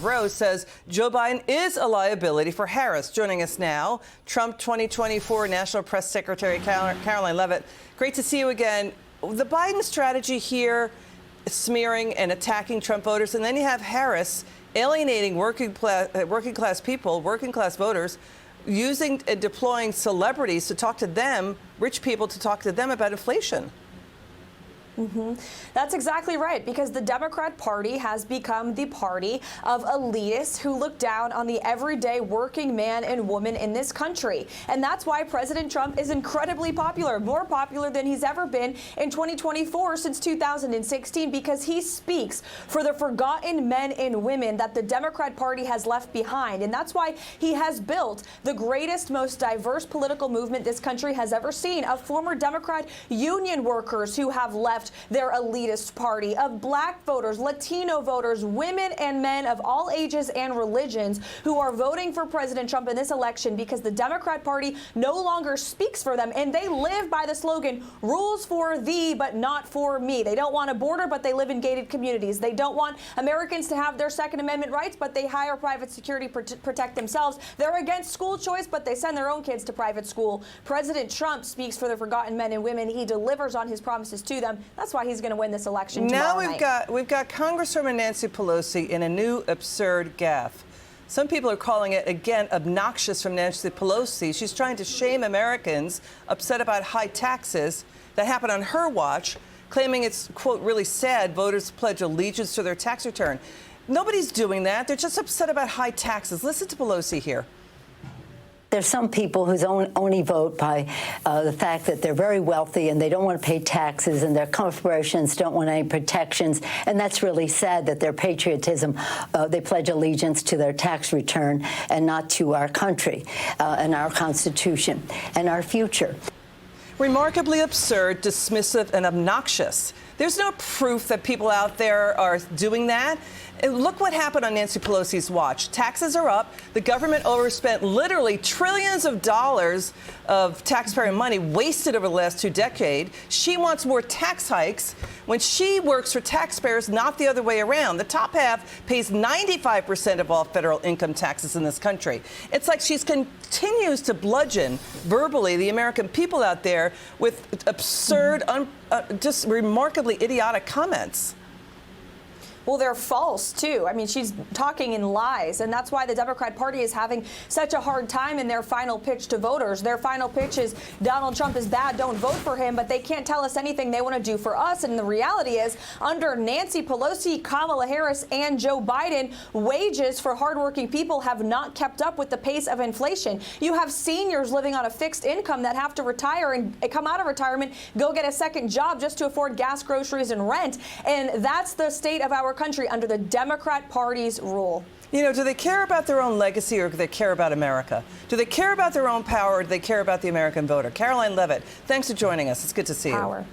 row, says Joe Biden is a liability for Harris. Joining us now, Trump 2024 National Press Secretary Karoline Leavitt. Great to see you again. The Biden strategy here, smearing and attacking Trump voters, and then you have Harris alienating working class people, working class voters, using and deploying celebrities to talk to them, rich people to talk to them about inflation. That's exactly right, because the Democrat Party has become the party of elitists who look down on the everyday working man and woman in this country. And that's why President Trump is incredibly popular, more popular than he's ever been in 2024 since 2016, because he speaks for the forgotten men and women that the Democrat Party has left behind. And that's why he has built the greatest, most diverse political movement this country has ever seen, of former Democrat union workers who have left their elitist party, of black voters, Latino voters, women and men of all ages and religions who are voting for President Trump in this election because the Democrat Party no longer speaks for them, and they live by the slogan, rules for thee but not for me. They don't want a border, but they live in gated communities. They don't want Americans to have their Second Amendment rights, but they hire private security to protect themselves. They're against school choice, but they send their own kids to private school. President Trump speaks for the forgotten men and women. He delivers on his promises to them. That's why he's going to win this election tomorrow night. Now we've got Congresswoman Nancy Pelosi in a new absurd gaffe. Some people are calling it, again, obnoxious from Nancy Pelosi. She's trying to shame Americans upset about high taxes that happen on her watch, claiming it's, quote, really sad voters pledge allegiance to their tax return. Nobody's doing that. They're just upset about high taxes. Listen to Pelosi here. There's some people who only vote by the fact that they're very wealthy and they don't want to pay taxes, and their corporations don't want any protections. And that's really sad that their patriotism, they pledge allegiance to their tax return and not to our country and our Constitution and our future. Remarkably absurd, dismissive, and obnoxious. There's no proof that people out there are doing that. And look what happened on Nancy Pelosi's watch. Taxes are up. The government overspent literally trillions of dollars of taxpayer money wasted over the last 2 decades. She wants more tax hikes when she works for taxpayers, not the other way around. The top half pays 95% of all federal income taxes in this country. It's like she continues to bludgeon verbally the American people out there with absurd, just remarkably idiotic comments. Well, they're false, too. I mean, she's talking in lies, and that's why the Democrat Party is having such a hard time in their final pitch to voters. Their final pitch is Donald Trump is bad, don't vote for him, but they can't tell us anything they want to do for us. And the reality is, under Nancy Pelosi, Kamala Harris, and Joe Biden, wages for hardworking people have not kept up with the pace of inflation. You have seniors living on a fixed income that have to retire and come out of retirement, go get a second job just to afford gas, groceries, and rent. And that's the state of our country under the Democrat Party's rule. You know, do they care about their own legacy, or do they care about America? Do they care about their own power, or do they care about the American voter? Karoline Leavitt, thanks for joining us. It's good to see you.